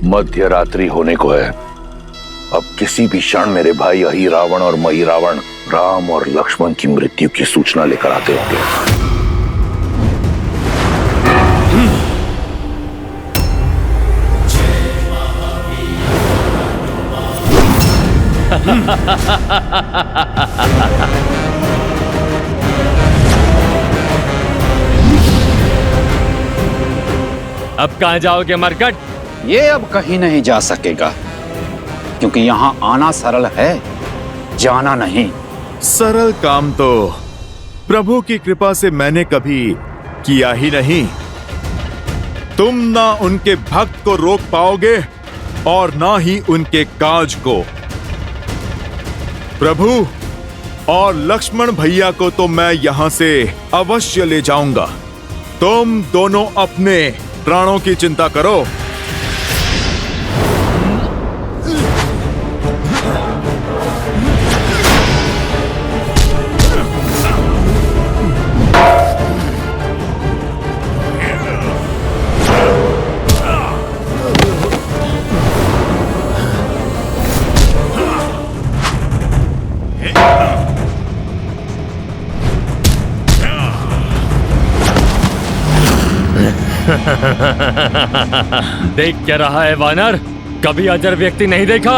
मध्य रात्रि होने को है। अब किसी भी क्षण मेरे भाई अहि रावण और मही रावण राम और लक्ष्मण की मृत्यु की सूचना लेकर आते होंगे। अब कहां जाओगे मरकट? ये अब कहीं नहीं जा सकेगा, क्योंकि यहाँ आना सरल है, जाना नहीं। सरल काम तो प्रभु की कृपा से मैंने कभी किया ही नहीं। तुम ना उनके भक्त को रोक पाओगे और ना ही उनके काज को। प्रभु और लक्ष्मण भैया को तो मैं यहां से अवश्य ले जाऊंगा। तुम दोनों अपने प्राणों की चिंता करो। देख क्या रहा है वानर? कभी अजर व्यक्ति नहीं देखा?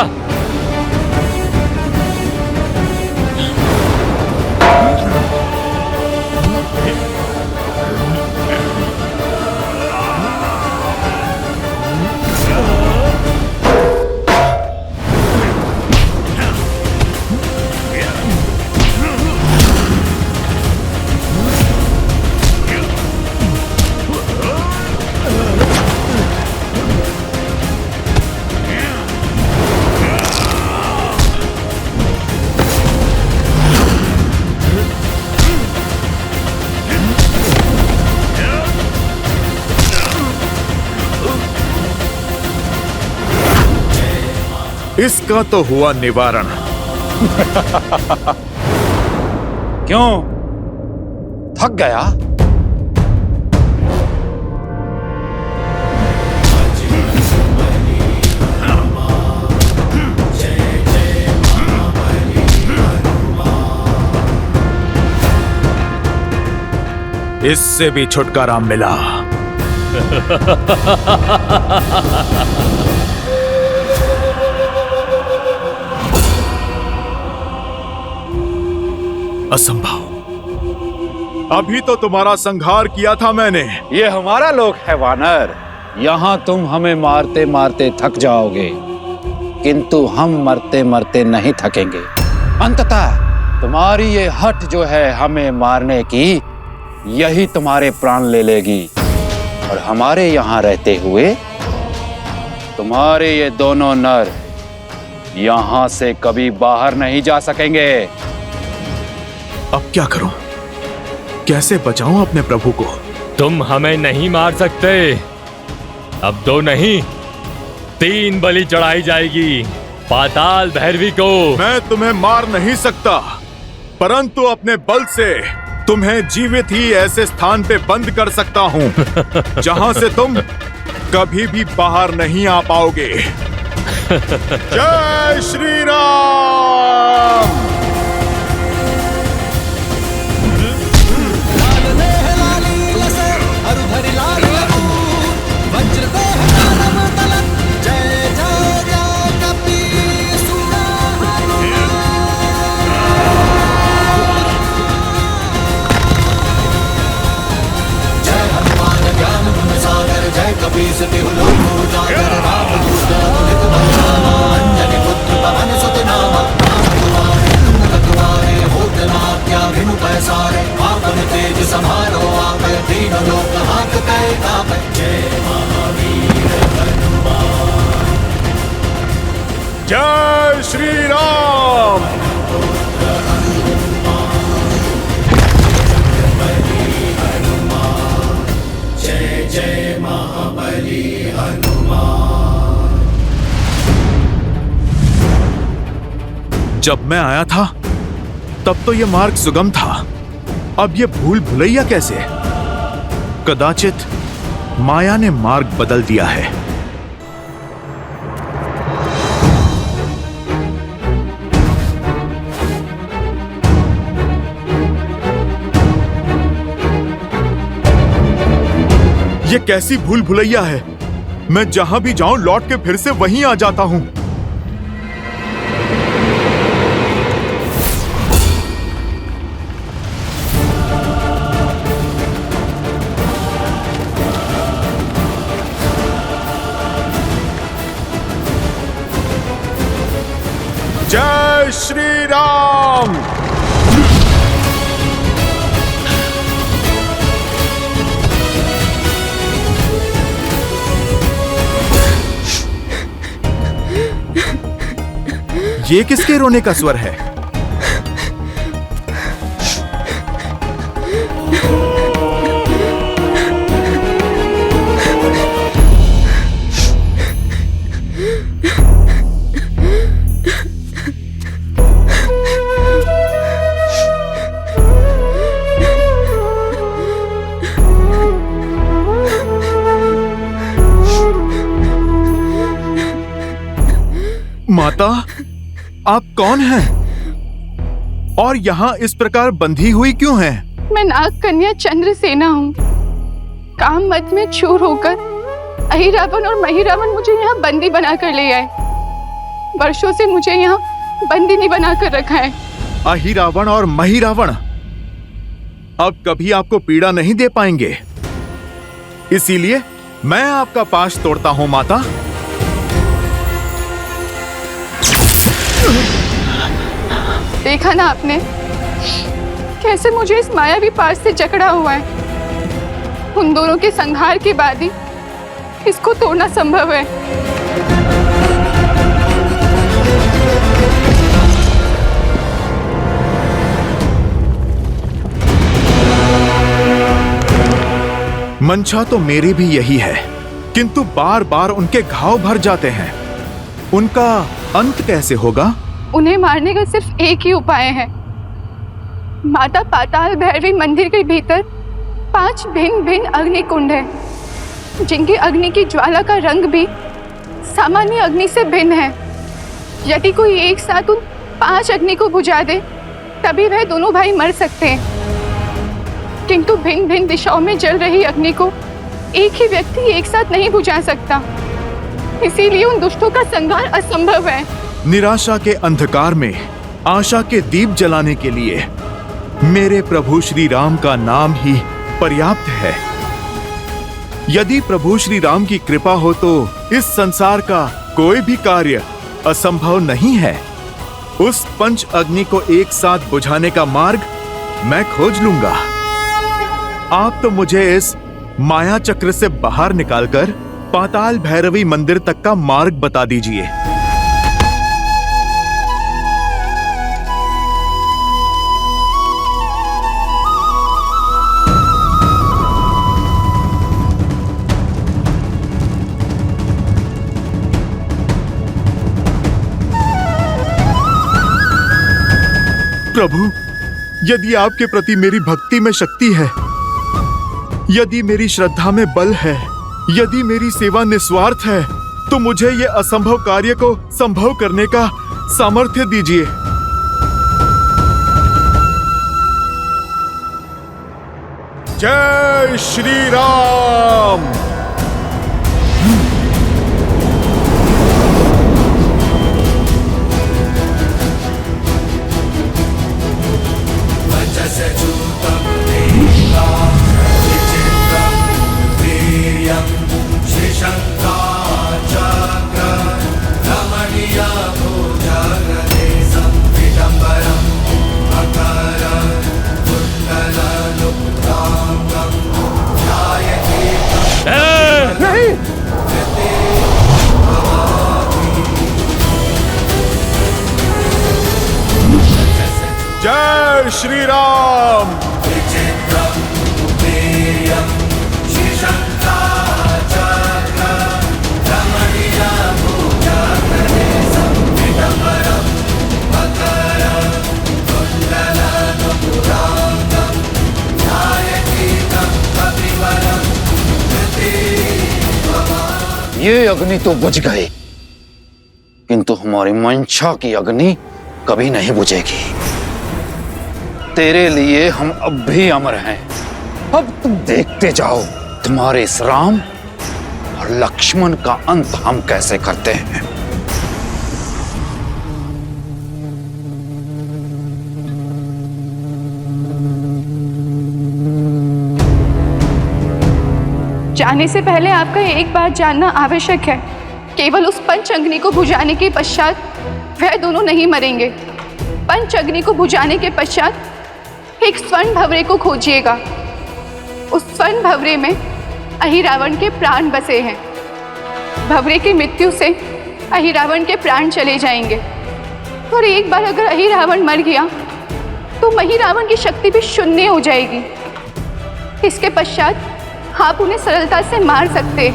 इसका तो हुआ निवारण। क्यों? थक गया? इससे भी छुटकारा मिला। असंभव। अभी तो तुम्हारा संहार किया था मैंने। ये हमारा लोक है वानर। यहाँ तुम हमें मारते मारते थक जाओगे, किंतु हम मरते मरते नहीं थकेंगे। अंततः तुम्हारी ये हट जो है हमें मारने की, यही तुम्हारे प्राण ले लेगी। और हमारे यहाँ रहते हुए तुम्हारे ये दोनों नर यहाँ से कभी बाहर नहीं जा सकेंगे। अब क्या करूं? कैसे बचाऊं अपने प्रभु को? तुम हमें नहीं मार सकते। अब 2 नहीं 3 बलि चढ़ाई जाएगी पाताल भैरवी को। मैं तुम्हें मार नहीं सकता, परंतु अपने बल से तुम्हें जीवित ही ऐसे स्थान पे बंद कर सकता हूं जहां से तुम कभी भी बाहर नहीं आ पाओगे। जय श्री राम। जय श्री राम। जय जय महाबली हनुमान। जब मैं आया था तब तो यह मार्ग सुगम था, अब यह भूल भुलैया कैसे? कदाचित माया ने मार्ग बदल दिया है। ये कैसी भूल भुलैया है। मैं जहां भी जाऊं लौट के फिर से वहीं आ जाता हूं। जय श्री राम। ये किसके रोने का स्वर है? माता, आप कौन हैं? और यहाँ इस प्रकार बंधी हुई क्यों हैं? मैं नाग कन्या चंद्रसेना हूँ। काम मत में चूर होकर अहिरावण और महिरावण मुझे यहाँ बंदी बनाकर ले आए। वर्षों से मुझे यहाँ बंदिनी बनाकर रखा है। अहिरावण और महिरावण अब कभी आपको पीड़ा नहीं दे पाएंगे, इसीलिए मैं आपका पाश तोड़ता हूँ माता। देखा ना आपने कैसे मुझे इस मायावी पाश से जकड़ा हुआ है। उन दोनों के संहार के बाद ही इसको तोड़ना संभव है। मंशा तो मेरी भी यही है, किंतु बार बार उनके घाव भर जाते हैं। उनका अंत कैसे होगा? उन्हें मारने का सिर्फ एक ही उपाय है। माता पाताल भैरवी मंदिर के भीतर 5 भिन्न भिन्न अग्नि कुंड है, जिनकी अग्नि की ज्वाला का रंग भी सामान्य अग्नि से भिन्न है। यदि कोई एक साथ उन 5 अग्नि को बुझा दे तभी वह दोनों भाई मर सकते हैं, किंतु भिन्न भिन्न दिशाओं में जल रही अग्नि को एक ही व्यक्ति एक साथ नहीं बुझा सकता। इसीलिए उन दुष्टों का संहार असंभव है। निराशा के अंधकार में आशा के दीप जलाने के लिए मेरे प्रभु श्री राम का नाम ही पर्याप्त है। यदि प्रभु श्री राम की कृपा हो तो इस संसार का कोई भी कार्य असंभव नहीं है। उस पंच अग्नि को एक साथ बुझाने का मार्ग मैं खोज लूंगा। आप तो मुझे इस माया चक्र से बाहर निकालकर पाताल भैरवी मंदिर तक का मार्ग बता दीजिए। प्रभु, यदि आपके प्रति मेरी भक्ति में शक्ति है, यदि मेरी श्रद्धा में बल है, यदि मेरी सेवा निस्वार्थ है, तो मुझे ये असंभव कार्य को संभव करने का सामर्थ्य दीजिए। जय श्री राम। जय श्री राम। ये अग्नि तो बुझ गई, किंतु हमारी मंशा की अग्नि कभी नहीं बुझेगी। तेरे लिए हम अब भी अमर हैं। अब तुम देखते जाओ, तुम्हारे इस राम और लक्ष्मण का अंत हम कैसे करते हैं। जाने से पहले आपका एक बात जानना आवश्यक है। केवल उस पंच अग्नि को बुझाने के पश्चात वह दोनों नहीं मरेंगे। पंच अग्नि को बुझाने के पश्चात एक स्वर्ण भंवरे को खोजिएगा। उस स्वर्ण भंवरे में अहिरावण के प्राण बसे हैं। भंवरे की मृत्यु से अहिरावण के प्राण चले जाएंगे और एक बार अगर अहिरावण मर गया तो महिरावण की शक्ति भी शून्य हो जाएगी। इसके पश्चात आप उन्हें सरलता से मार सकते।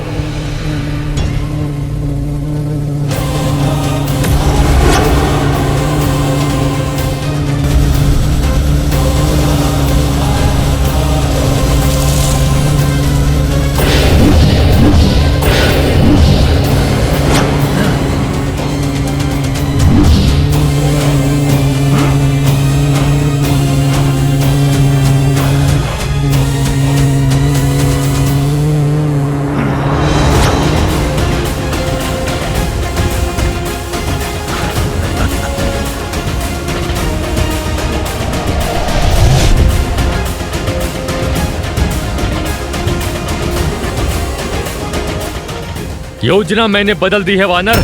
योजना मैंने बदल दी है वानर।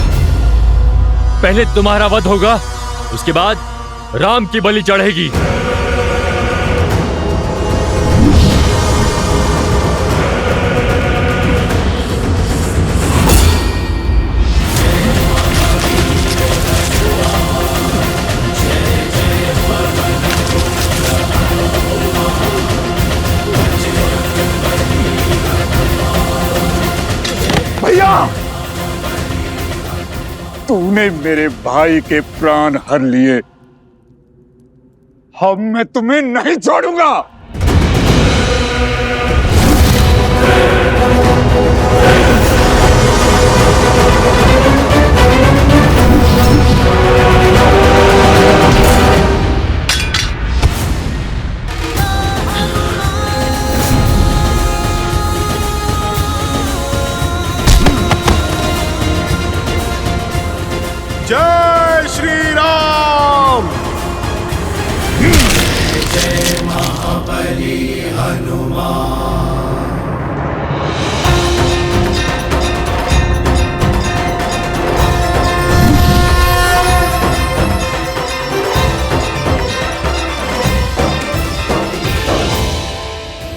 पहले तुम्हारा वध होगा, उसके बाद राम की बलि चढ़ेगी। भैया, तूने मेरे भाई के प्राण हर लिए। अब मैं तुम्हें नहीं छोड़ूंगा। जय श्री राम। जय महाबली हनुमान।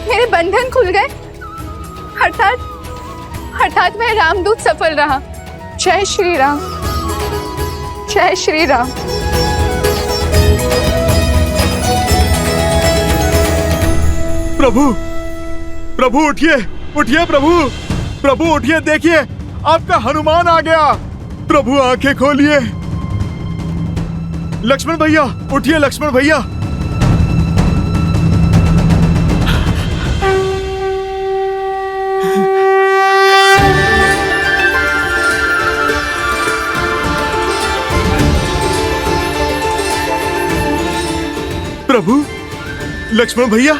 मेरे बंधन खुल गए। अर्थात मैं रामदूत सफल रहा। जय श्री राम, जय श्री राम। प्रभु, प्रभु उठिए, उठिए प्रभु, प्रभु उठिए, देखिए आपका हनुमान आ गया। प्रभु आंखें खोलिए। लक्ष्मण भैया उठिए, लक्ष्मण भैया। प्रभु, लक्ष्मण भैया,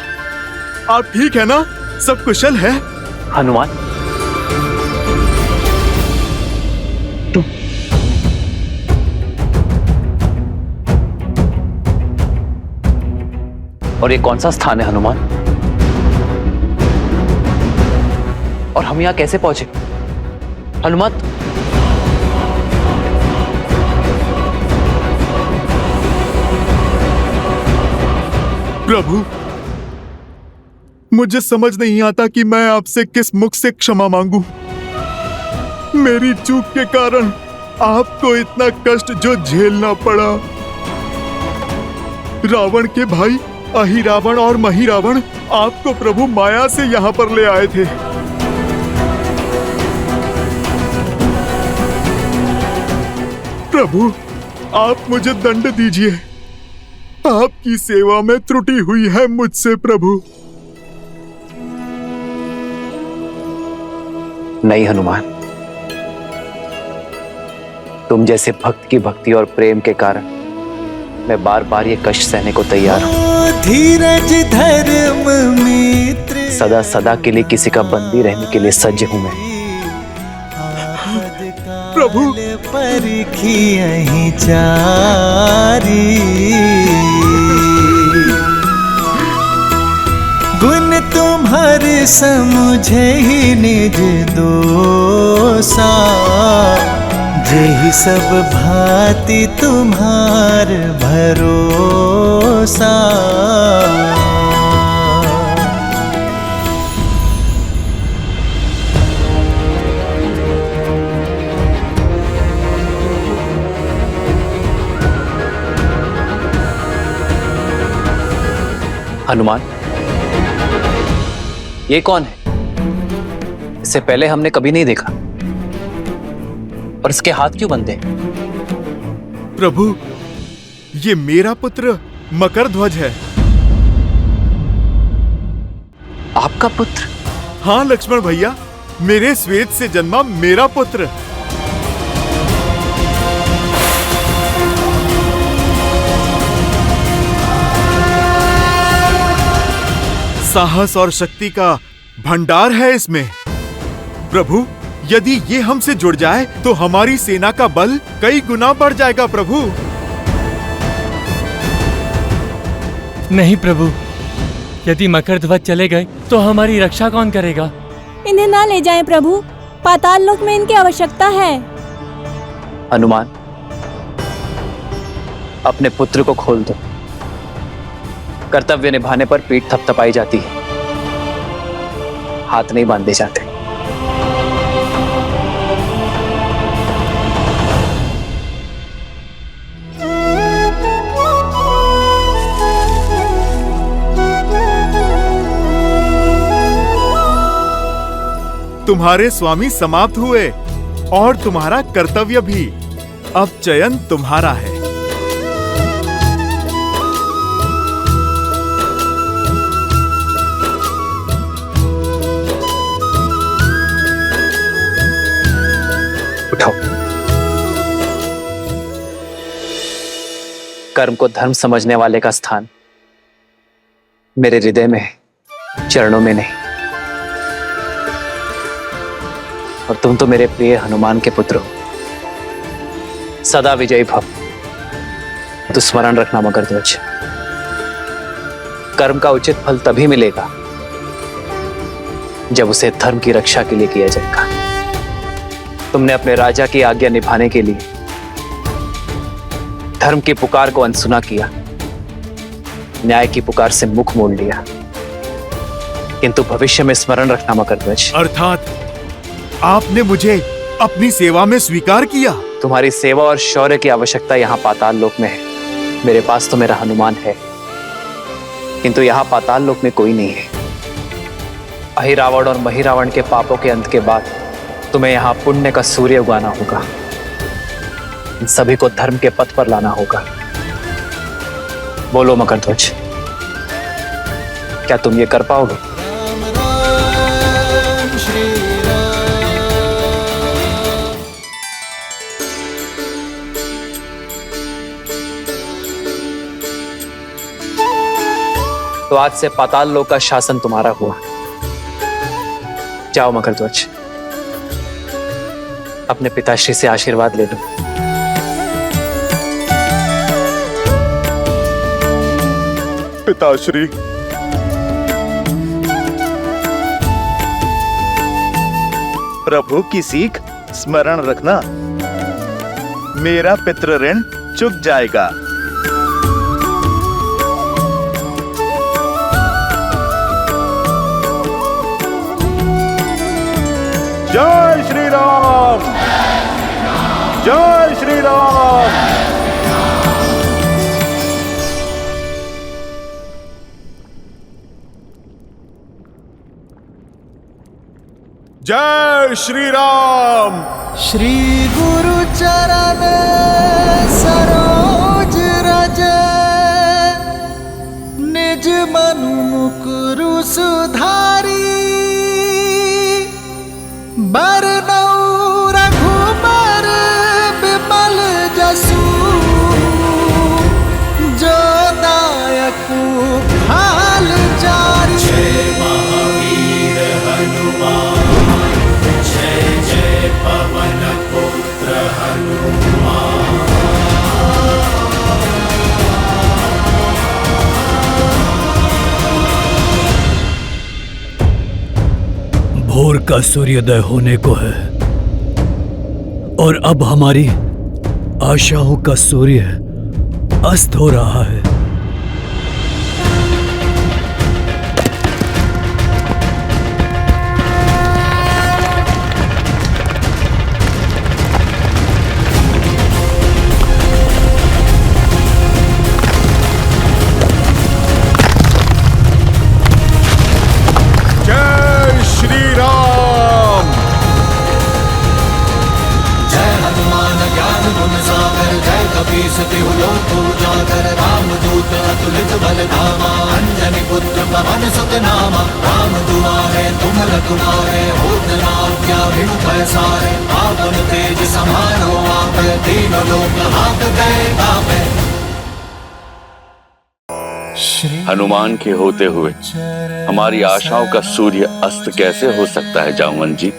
आप ठीक है ना? सब कुशल है? हनुमान, तुम और ये कौन सा स्थान है हनुमान? और हम यहां कैसे पहुंचे? हनुमान, प्रभु, मुझे समझ नहीं आता कि मैं आपसे किस मुख से क्षमा मांगू। मेरी चूक के कारण आपको इतना कष्ट जो झेलना पड़ा। रावण के भाई अहिरावण और महिरावण आपको प्रभु माया से यहाँ पर ले आए थे। प्रभु, आप मुझे दंड दीजिए। आपकी सेवा में त्रुटि हुई है मुझसे प्रभु। नहीं हनुमान, तुम जैसे भक्त की भक्ति और प्रेम के कारण मैं बार बार ये कष्ट सहने को तैयार हूं। धीरज धर्म मित्र सदा सदा के लिए किसी का बंदी रहने के लिए सज्ज हूं मैं। प्रभु परखी यहीं चारी, गुण तुम्हारे समझे ही निज दोसा, जेहि सब भांति तुम्हार भरोसा। हनुमान, ये कौन है? इससे पहले हमने कभी नहीं देखा। और इसके हाथ क्यों बंधे? प्रभु, ये मेरा पुत्र मकरध्वज है। आपका पुत्र? हाँ लक्ष्मण भैया, मेरे श्वेत से जन्मा मेरा पुत्र। साहस और शक्ति का भंडार है इसमें। प्रभु, यदि ये हमसे जुड़ जाए तो हमारी सेना का बल कई गुना बढ़ जाएगा प्रभु। नहीं प्रभु, यदि मकरध्वज चले गए तो हमारी रक्षा कौन करेगा? इन्हें ना ले जाएं प्रभु, पाताल लोक में इनकी आवश्यकता है। हनुमान, अपने पुत्र को खोल दो। कर्तव्य निभाने पर पीठ थपथपाई जाती है, हाथ नहीं बांधे जाते। तुम्हारे स्वामी समाप्त हुए और तुम्हारा कर्तव्य भी। अब चयन तुम्हारा है। उठाओ। कर्म को धर्म समझने वाले का स्थान मेरे हृदय में है, चरणों में नहीं। और तुम तो मेरे प्रिय हनुमान के पुत्र हो। सदा विजयी भव। तो स्मरण रखना मकरध्वज, कर्म का उचित फल तभी मिलेगा जब उसे धर्म की रक्षा के लिए किया जाएगा। तुमने अपने राजा की आज्ञा निभाने के लिए धर्म की पुकार को अनसुना किया, न्याय की पुकार से मुख मोड़ लिया। किंतु भविष्य में स्मरण रखना मकरध्वज, अर्थात आपने मुझे अपनी सेवा में स्वीकार किया। तुम्हारी सेवा और शौर्य की आवश्यकता यहाँ पाताल लोक में है। मेरे पास तो मेरा हनुमान है, किंतु यहाँ पाताल लोक में कोई नहीं है। अहिरावण और महिरावण के पापों के अंत के बाद तुम्हें यहाँ पुण्य का सूर्य उगाना होगा। इन सभी को धर्म के पथ पर लाना होगा। बोलो मकरध्वज, क्या तुम ये कर पाओगे? तो आज से पाताल लोक का शासन तुम्हारा हुआ। जाओ मकरध्वज, अपने पिताश्री से आशीर्वाद ले लो। पिताश्री, प्रभु की सीख स्मरण रखना, मेरा पितृ ऋण चुक जाएगा। जय श्री राम, जय श्री राम। जय श्री राम। श्री गुरु चरण सरोज रज, निज मनु मुकुरु सुधारी। बरनउँ रघुबर बिमल जसु, जो दायकु फाल चारि। का सूर्योदय होने को है और अब हमारी आशाओं का सूर्य अस्त हो रहा है। जय श्री राम। जय हनुमान ज्ञान गुण सागर जय कपीस तिहु लोक उजागर रामदूत अतुलित बल धामा अंजनी पुत्र पवन सुत नामा राम दुआरे तुम रखवारे होत न आज्ञा बिनु पैसारे आपन तेज समारो आप तीन लोक हांकते कांपे। हनुमान के होते हुए हमारी आशाओं का सूर्य अस्त कैसे हो सकता है जामवंत जी?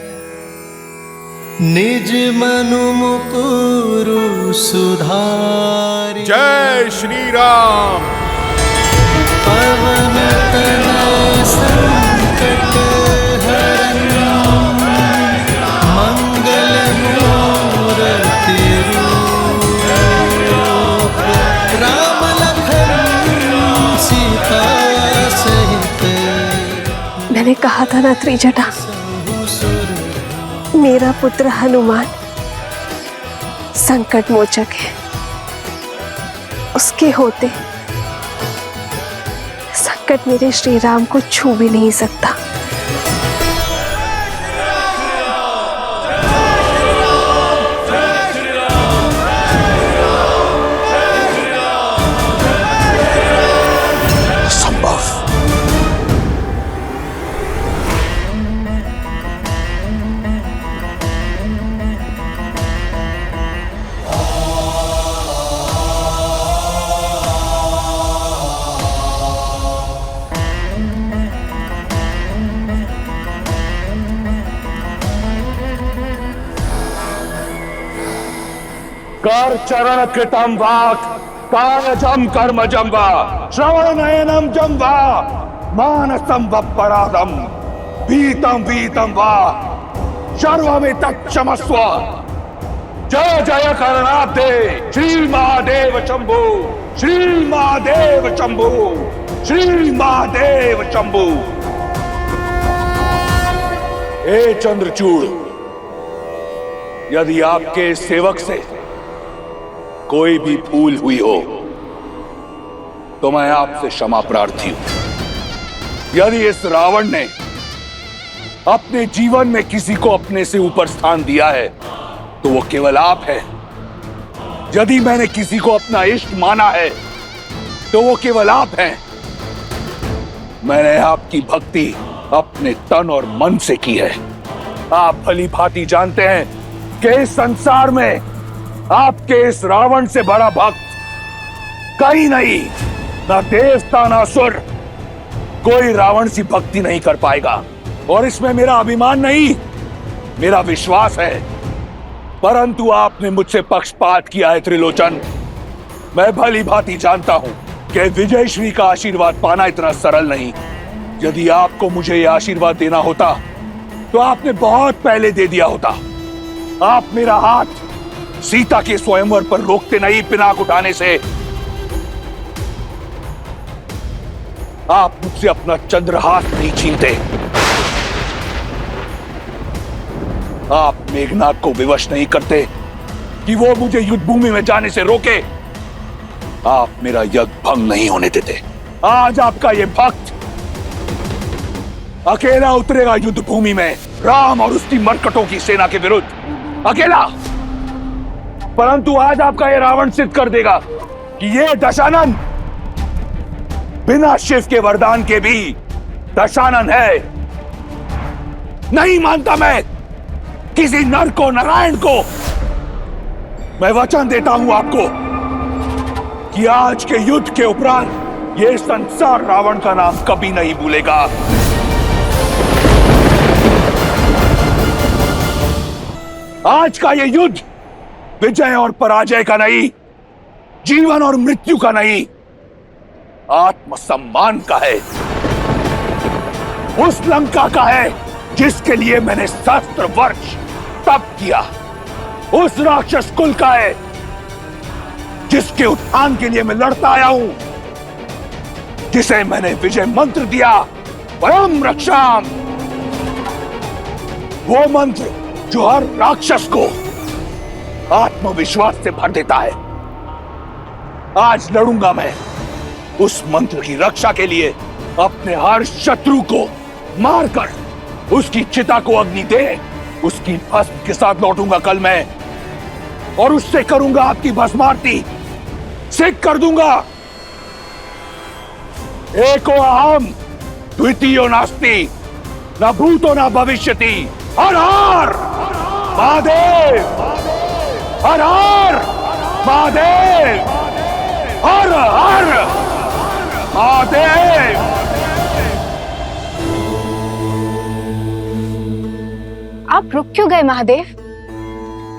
निज मनु मुकुरु सुधारि जय श्री राम। पवन तनय संकट हरन् मंगल मूर्ति रूप राम लखन सीता सहित। मैंने कहा था ना त्रिजटा, मेरा पुत्र हनुमान संकट मोचक है। उसके होते संकट मेरे श्री राम को छू भी नहीं सकता। कर चरण कृतम वाक् कायजम कर्मजम वा श्रवण नयनम जम वा मानसम वपराधम भीतम वीतम वा सर्वमितत् क्षमस्व। जय जय करणाब्दे श्री महादेव शंभु श्री महादेव शंभु श्री महादेव शंभु। हे चंद्रचूड़, यदि आपके सेवक से कोई भी भूल हुई हो तो मैं आपसे क्षमा प्रार्थी हूं। यदि इस रावण ने अपने जीवन में किसी को अपने से ऊपर स्थान दिया है तो वो केवल आप है। यदि मैंने किसी को अपना इष्ट माना है तो वो केवल आप हैं। मैंने आपकी भक्ति अपने तन और मन से की है। आप भली भांति जानते हैं कि इस संसार में आपके इस रावण से बड़ा भक्त कहीं नहीं, ना देवता ना असुर, कोई रावण सी भक्ति नहीं कर पाएगा। और इसमें मेरा अभिमान नहीं, मेरा विश्वास है। परंतु आपने मुझसे पक्षपात किया है त्रिलोचन। मैं भली भांति जानता हूं कि विजय श्री का आशीर्वाद पाना इतना सरल नहीं। यदि आपको मुझे यह आशीर्वाद देना होता तो आपने बहुत पहले दे दिया होता। आप मेरा हाथ सीता के स्वयंवर पर रोकते नहीं, पिनाक उठाने से। आप मुझसे अपना चंद्रहास नहीं छीनते। आप मेघनाद को विवश नहीं करते कि वो मुझे युद्ध भूमि में जाने से रोके। आप मेरा यज्ञ भंग नहीं होने देते। आज आपका ये भक्त अकेला उतरेगा युद्ध भूमि में राम और उसकी मरकटों की सेना के विरुद्ध, अकेला। परंतु आज आपका ये रावण सिद्ध कर देगा कि ये दशानन बिना शिव के वरदान के भी दशानन है। नहीं मानता मैं किसी नर को, नारायण को। मैं वचन देता हूं आपको कि आज के युद्ध के उपरांत ये संसार रावण का नाम कभी नहीं भूलेगा। आज का ये युद्ध विजय और पराजय का नहीं, जीवन और मृत्यु का नहीं, आत्मसम्मान का है। उस लंका का है जिसके लिए मैंने सहस्त्र वर्ष तप किया, उस राक्षस कुल का है जिसके उत्थान के लिए मैं लड़ता आया हूं, जिसे मैंने विजय मंत्र दिया, परम रक्षाम। वो मंत्र जो हर राक्षस को आत्मविश्वास से भर देता है। आज लड़ूंगा मैं उस मंत्र की रक्षा के लिए, अपने हर शत्रु को मारकर उसकी चिता को अग्नि दे उसकी भस्म के साथ लौटूंगा कल मैं, और उससे करूंगा आपकी भस्मारती, सिद्ध कर दूंगा एको अहम द्वितीयो नास्ति, न भूतो न भविष्यति। हर हर महादेव, हर हर महादेव, हर हर महादेव। आप रुक क्यों गए महादेव?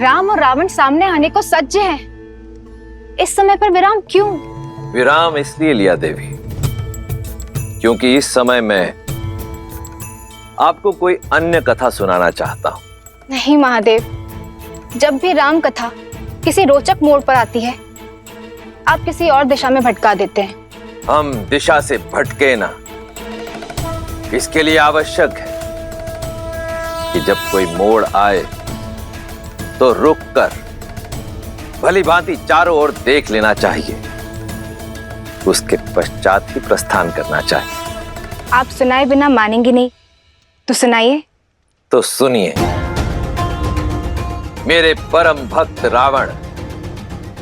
राम और रावण सामने आने को सज्ज हैं। इस समय पर विराम क्यों? विराम इसलिए लिया देवी क्योंकि इस समय मैं आपको कोई अन्य कथा सुनाना चाहता हूं। नहीं महादेव, जब भी राम कथा किसी रोचक मोड़ पर आती है, आप किसी और दिशा में भटका देते हैं। हम दिशा से भटके ना, इसके लिए आवश्यक है कि जब कोई मोड़ आए तो रुक कर भली भांति चारों ओर देख लेना चाहिए, उसके पश्चात ही प्रस्थान करना चाहिए। आप सुनाए बिना मानेंगे नहीं, तो सुनाइए। तो सुनिए, मेरे परम भक्त रावण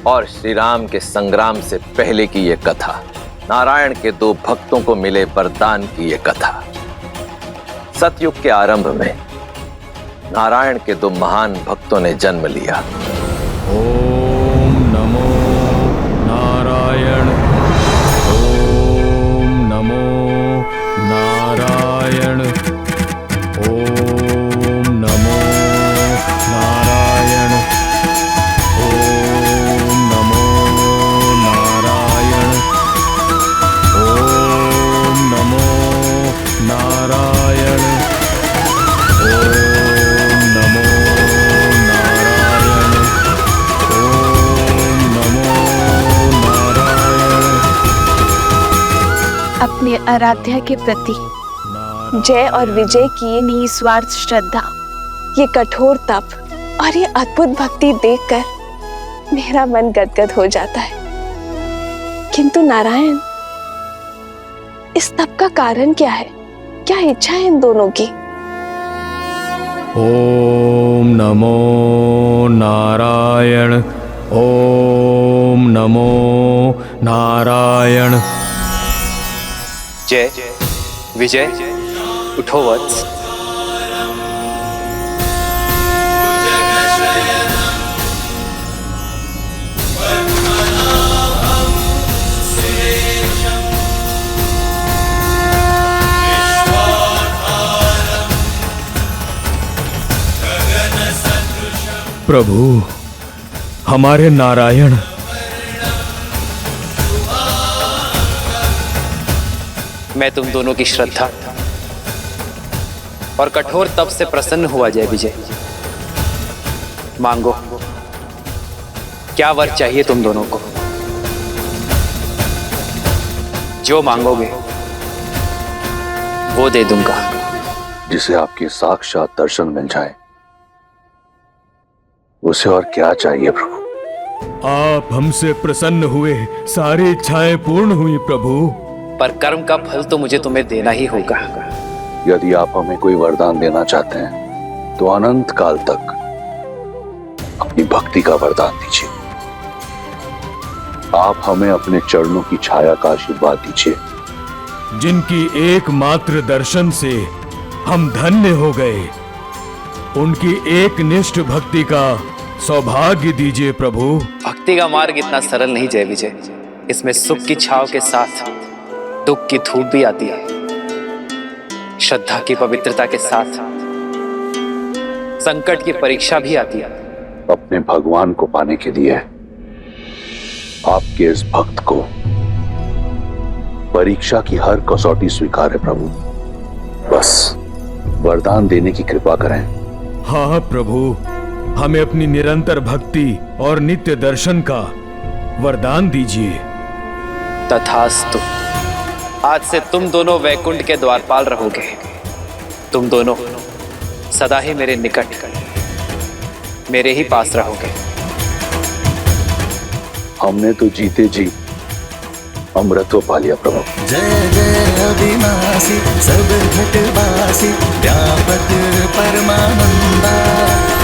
और श्री राम के संग्राम से पहले की यह कथा, नारायण के दो भक्तों को मिले वरदान की यह कथा। सतयुग के आरंभ में नारायण के दो महान भक्तों ने जन्म लिया। ओम नमो नारायण, ओम नमो नारायण, ओम नमो नारायण, ओम नमो नारायण, ओम नमो नारायण, ओम नमो नारायण, ओम नमो नारायण। अपने आराध्या के प्रति जय और विजय की ये निस्वार्थ श्रद्धा, ये कठोर तप और ये अद्भुत भक्ति देखकर मेरा मन गदगद हो जाता है। किंतु नारायण, इस तप का कारण क्या है? क्या इच्छा है इन दोनों की? ओम नमो नारायण, ओम नमो नारायण। जय विजय, उठो वत्स। प्रभु, हमारे नारायण मैं तुम दोनों की श्रद्धा और कठोर तप से प्रसन्न हुआ जय विजय। मांगो, क्या वर चाहिए तुम दोनों को? जो मांगोगे वो दे दूंगा। जिसे आपके साक्षात दर्शन मिल जाए, उसे और क्या चाहिए प्रभु? आप हमसे प्रसन्न हुए, सारी इच्छाएं पूर्ण हुई प्रभु। पर कर्म का फल तो मुझे तुम्हें देना ही होगा। यदि आप हमें कोई वरदान देना चाहते हैं तो अनंत काल तक अपनी भक्ति का वरदान दीजिए। आप हमें अपने चरणों की छाया का आशीर्वाद दीजिए। जिनकी एकमात्र दर्शन से हम धन्य हो गए, उनकी एक निष्ठ भक्ति का सौभाग्य दीजिए प्रभु। भक्ति का मार्ग इतना सरल नहीं जय विजय, इसमें सुख की छाव के साथ दुख की धूप भी आती है। श्रद्धा की पवित्रता के साथ संकट की परीक्षा भी आती है। अपने भगवान को पाने के लिए आपके इस भक्त को परीक्षा की हर कसौटी स्वीकार है प्रभु। बस वरदान देने की कृपा करें। हाँ प्रभु, हमें अपनी निरंतर भक्ति और नित्य दर्शन का वरदान दीजिए। तथास्तु। आज से तुम दोनों वैकुंठ के द्वारपाल रहोगे। तुम दोनों सदा ही मेरे निकट, मेरे ही पास रहोगे। हमने तो जीते जी अमृतत्व पा लिया प्रभु। जय जय अविनाशी सब घटवासी व्यापक परमानंदा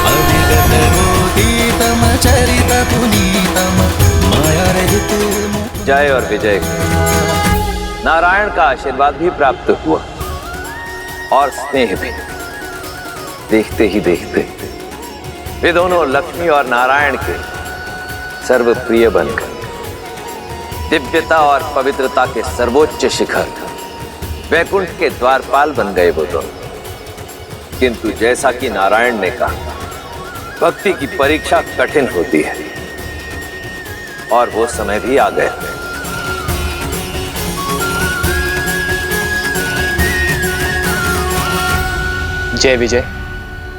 अविगत होतीतम चरित पुनीतम माया रहित। जय और विजय नारायण का आशीर्वाद भी प्राप्त हुआ और स्नेह भी। देखते ही देखते वे दोनों लक्ष्मी और नारायण के सर्वप्रिय बनकर दिव्यता और पवित्रता के सर्वोच्च शिखर वैकुंठ के द्वारपाल बन गए वो दोनों। किंतु जैसा कि नारायण ने कहा, भक्ति की परीक्षा कठिन होती है और वो समय भी आ गया। जय विजय।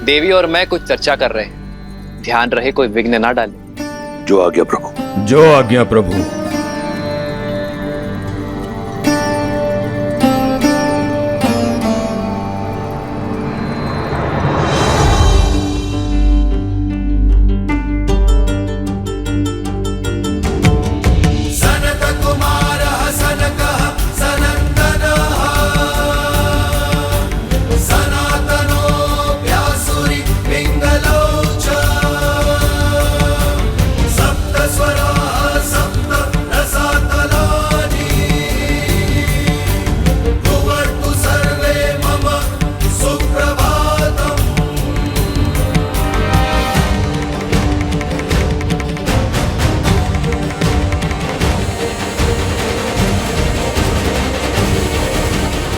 देवी और मैं कुछ चर्चा कर रहे हैं, ध्यान रहे कोई विघ्न ना डाले। जो आज्ञा प्रभु। जो आज्ञा प्रभु।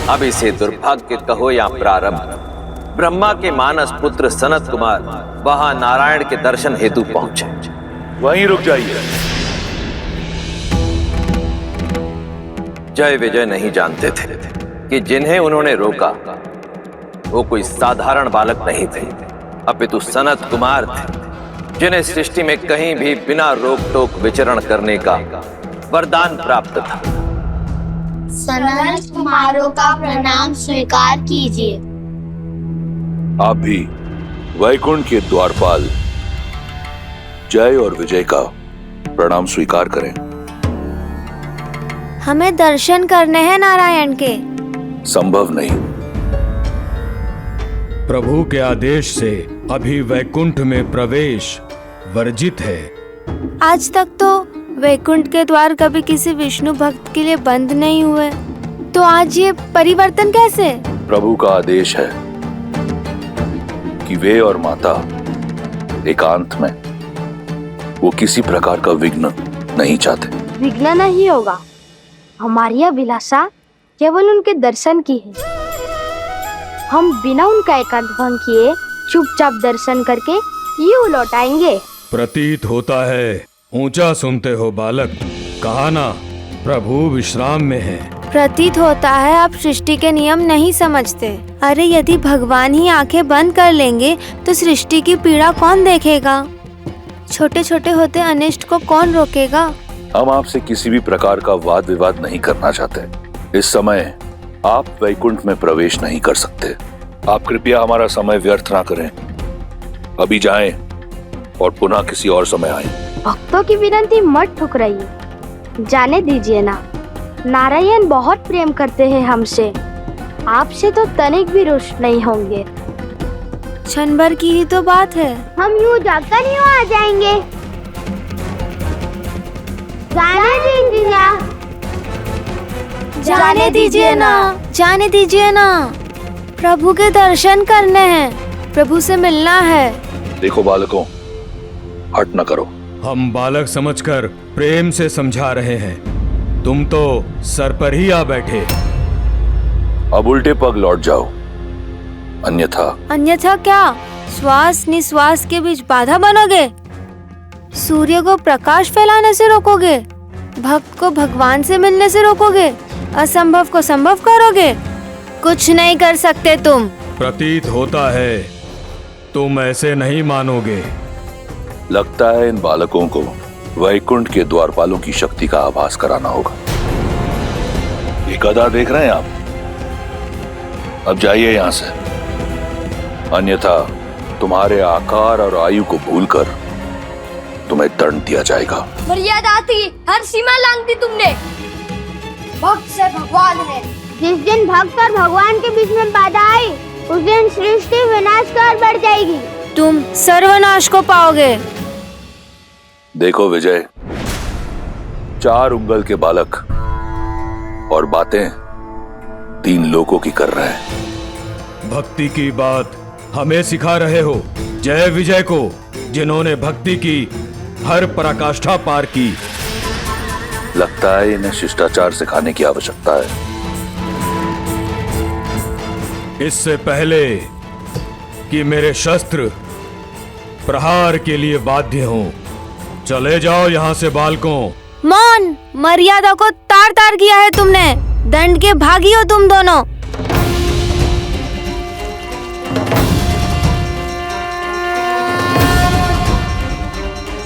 अब इसे दुर्भाग्य कहो या प्रारब्ध, ब्रह्मा के मानस पुत्र सनत कुमार वहां नारायण के दर्शन हेतु पहुंचे। वहीं रुक जाइए। जय विजय नहीं जानते थे कि जिन्हें उन्होंने रोका वो कोई साधारण बालक नहीं थे, अपितु सनत कुमार थे, जिन्हें सृष्टि में कहीं भी बिना रोक टोक विचरण करने का वरदान प्राप्त था। सनत कुमारों का प्रणाम स्वीकार कीजिए। आप भी वैकुंठ के द्वारपाल जय और विजय का प्रणाम स्वीकार करें। हमें दर्शन करने हैं नारायण के। संभव नहीं। प्रभु के आदेश से अभी वैकुंठ में प्रवेश वर्जित है। आज तक तो वैकुंठ के द्वार कभी किसी विष्णु भक्त के लिए बंद नहीं हुए, तो आज ये परिवर्तन कैसे? प्रभु का आदेश है कि वे और माता एकांत में, वो किसी प्रकार का विघ्न नहीं चाहते। विघ्न नहीं होगा। हमारी अभिलाषा केवल उनके दर्शन की है। हम बिना उनका एकांत भंग किए चुपचाप दर्शन करके यूं लौट आएंगे। प्रतीत होता है ऊंचा सुनते हो बालक, कहा ना प्रभु विश्राम में है। प्रतीत होता है आप सृष्टि के नियम नहीं समझते। अरे यदि भगवान ही आंखें बंद कर लेंगे तो सृष्टि की पीड़ा कौन देखेगा? छोटे छोटे होते अनिष्ट को कौन रोकेगा? हम आपसे किसी भी प्रकार का वाद विवाद नहीं करना चाहते। इस समय आप वैकुंठ में प्रवेश नहीं कर सकते। आप कृपया हमारा समय व्यर्थ ना करें। अभी जाएं और पुनः किसी और समय आएं। भक्तों की विनती मत ठुकराइए, जाने दीजिए ना। नारायण बहुत प्रेम करते हैं हमसे, आपसे तो तनिक भी रुष्ट नहीं होंगे। क्षण भर की ही तो बात है, हम यूं जाकर यूं आ जाएंगे। जाने दीजिए ना, जाने दीजिए ना, जाने दीजिए ना। प्रभु के दर्शन करने हैं, प्रभु से मिलना है। देखो बालकों, हट न करो। हम बालक समझकर प्रेम से समझा रहे हैं, तुम तो सर पर ही आ बैठे। अब उल्टे पग लौट जाओ, अन्यथा क्या? श्वास निश्वास के बीच बाधा बनोगे? सूर्य को प्रकाश फैलाने से रोकोगे? भक्त को भगवान से मिलने से रोकोगे? असंभव को संभव करोगे? कुछ नहीं कर सकते तुम। प्रतीत होता है तुम ऐसे नहीं मानोगे। लगता है इन बालकों को वैकुंठ के द्वारपालों की शक्ति का आभास कराना होगा। ये गदा देख रहे हैं आप? अब जाइए यहां से, अन्यथा तुम्हारे आकार और आयु को भूलकर तुम्हें दंड दिया जाएगा। मर्यादा थी, हर सीमा लांघ दी तुमने। भक्त से भगवान है। जिस दिन भक्त और भगवान के बीच में बाधा आई, उस दिन सृष्टि विनाश की ओर बढ़ जाएगी। तुम सर्वनाश को पाओगे। देखो विजय, 4 उंगल के बालक और बातें 3 लोगों की कर रहे हैं। भक्ति की बात हमें सिखा रहे हो जय विजय को, जिन्होंने भक्ति की हर पराकाष्ठा पार की। लगता है इन्हें शिष्टाचार सिखाने की आवश्यकता है। इससे पहले कि मेरे शस्त्र प्रहार के लिए बाध्य हों, चले जाओ यहाँ से बालकों। मौन, मर्यादा को तार तार किया है तुमने। दंड के भागी हो तुम दोनों।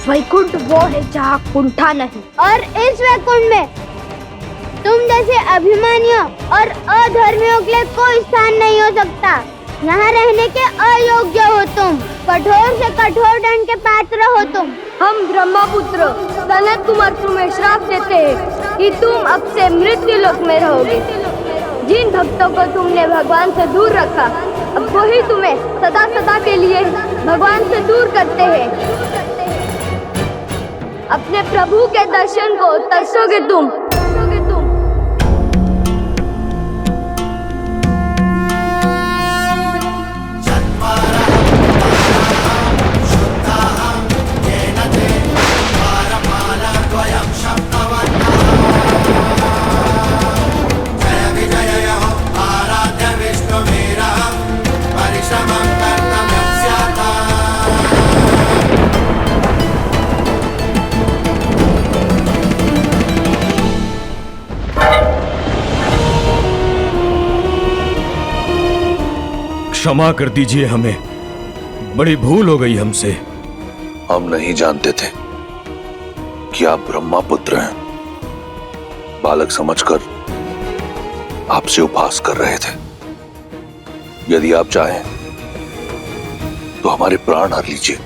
वैकुंठ वो है जहाँ कुंठा नहीं, और इस वैकुंठ में तुम जैसे अभिमानियों और अधर्मियों के लिए कोई स्थान नहीं हो सकता। यहाँ रहने के अयोग्य हो तुम, कठोर से कठोर दंड के पात्र हो तुम। हम ब्रह्मपुत्र सनत कुमार तुम्हें श्राप देते हैं कि तुम अब से मृत्यु लोक में रहोगे। जिन भक्तों को तुमने भगवान से दूर रखा, अब वही तुम्हें सदा सदा के लिए भगवान से दूर करते हैं। अपने प्रभु के दर्शन को तरसोगे तुम। क्षमा कर दीजिए हमें, बड़ी भूल हो गई हमसे। हम नहीं जानते थे कि आप ब्रह्मा पुत्र हैं। बालक समझकर आपसे उपहास कर रहे थे। यदि आप चाहें तो हमारे प्राण हर लीजिए,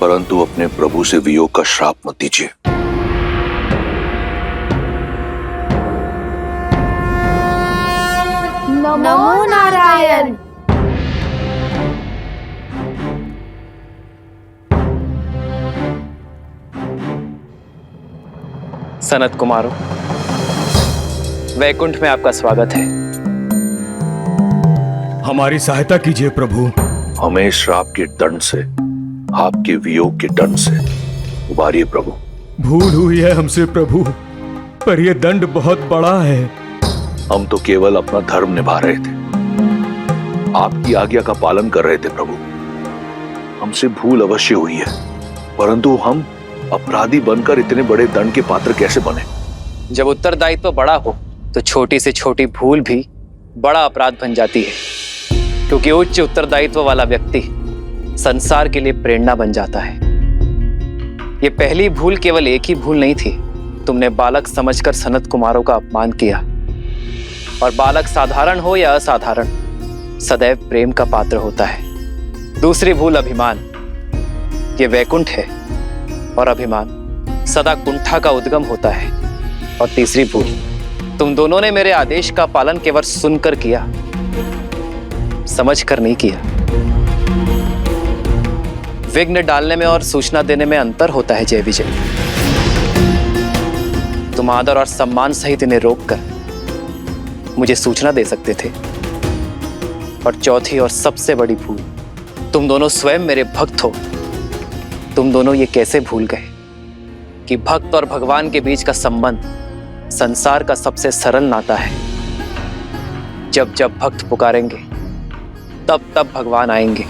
परंतु अपने प्रभु से वियोग का श्राप मत दीजिए। नमो नारायण। सनत कुमारों, वैकुंठ में आपका स्वागत है। हमारी सहायता कीजिए प्रभु। हमें श्राप के दंड से, आपके वियोग के दंड से उबारिए प्रभु। भूल हुई है हमसे प्रभु, पर यह दंड बहुत बड़ा है। हम तो केवल अपना धर्म निभा रहे थे, आपकी आज्ञा का पालन कर रहे थे प्रभु। हमसे भूल अवश्य हुई है, परंतु हम अपराधी बनकर इतने बड़े दंड के पात्र कैसे बने? जब उत्तरदायित्व बड़ा हो तो छोटी से छोटी भूल भी बड़ा अपराध बन जाती है, क्योंकि उच्च उत्तरदायित्व वाला व्यक्ति संसार के लिए प्रेरणा बन जाता है। ये पहली भूल केवल एक ही भूल नहीं थी, तुमने बालक समझकर सनत कुमारों का अपमान किया। और बालक साधारण हो या असाधारण, सदैव प्रेम का पात्र होता है। दूसरी भूल अभिमान। ये वैकुंठ है और अभिमान सदा कुंठा का उद्गम होता है। और तीसरी भूल, तुम दोनों ने मेरे आदेश का पालन केवल सुनकर किया, समझकर नहीं किया। विघ्न डालने में और सूचना देने में अंतर होता है जय विजय। तुम आदर और सम्मान सहित इन्हें रोककर मुझे सूचना दे सकते थे। और चौथी और सबसे बड़ी भूल, तुम दोनों स्वयं मेरे भक्त हो। तुम दोनों ये कैसे भूल गए कि भक्त और भगवान के बीच का संबंध संसार का सबसे सरल नाता है। जब जब भक्त पुकारेंगे तब तब भगवान आएंगे।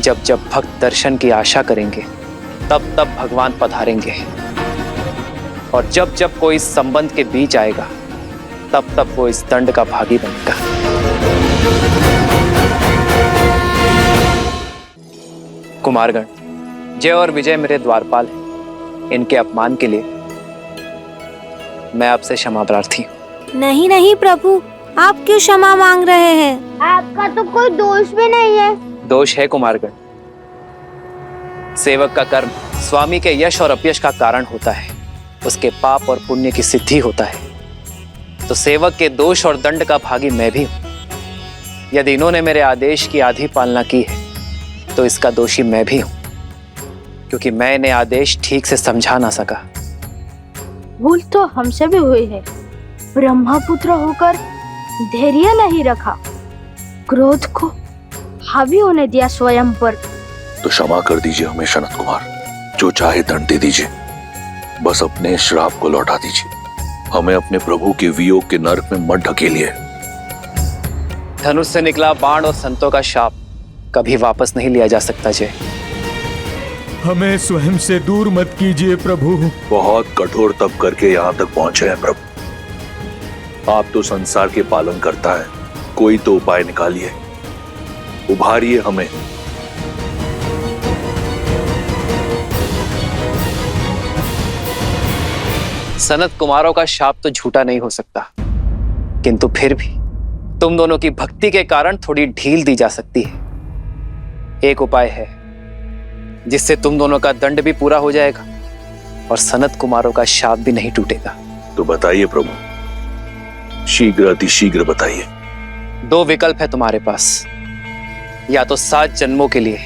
जब जब भक्त दर्शन की आशा करेंगे तब तब भगवान पधारेंगे। और जब जब कोई इस संबंध के बीच आएगा तब तब वो इस दंड का भागी बनेगा। कुमारगण, जय और विजय मेरे द्वारपाल हैं। इनके अपमान के लिए मैं आपसे क्षमा प्रार्थी हूँ। नहीं नहीं प्रभु, आप क्यों क्षमा मांग रहे हैं? आपका तो कोई दोष भी नहीं है। दोष है कुमारगण। सेवक का कर्म स्वामी के यश और अपयश का कारण होता है, उसके पाप और पुण्य की सिद्धि होता है। तो सेवक के दोष और दंड का भागी मैं भी हूं। यदि इन्होंने मेरे आदेश की आधी पालना की है तो इसका दोषी मैं भी हूं, क्योंकि मैं इन्हें आदेश ठीक से समझा ना सका। भूल तो हमसे भी हुई है। ब्रह्मपुत्र होकर धैर्य नहीं रखा, क्रोध को हावी होने दिया स्वयं पर। तो क्षमा कर दीजिए हमें सनत कुमार, जो चाहे दंड दे दीजिए, बस अपने श्राप को लौटा दीजिए। हमें अपने प्रभु के वियोग के नरक में मत ढकेलिए। धनुष से निकला बाण और संतों का शाप कभी वापस नहीं लिया जा सकता। जय, हमें स्वयं से दूर मत कीजिए प्रभु। बहुत कठोर तप करके यहाँ तक पहुंचे हैं प्रभु। आप तो संसार के पालन करता है, कोई तो उपाय निकालिए, उभारिए हमें। सनत कुमारों का शाप तो झूठा नहीं हो सकता, किंतु फिर भी तुम दोनों की भक्ति के कारण थोड़ी ढील दी जा सकती है। एक उपाय है जिससे तुम दोनों का दंड भी पूरा हो जाएगा और सनत कुमारों का शाप भी नहीं टूटेगा। तो बताइए प्रभु, शीघ्र अतिशीघ्र बताइए। 2 विकल्प है तुम्हारे पास, या तो 7 जन्मों के लिए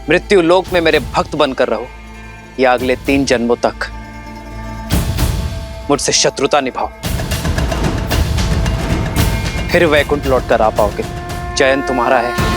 मृत्यु लोक में मेरे भक्त बनकर रहो, या अगले 3 जन्मों तक मुझसे शत्रुता निभाओ, फिर वैकुंठ लौटकर आ पाओगे। चयन तुम्हारा है।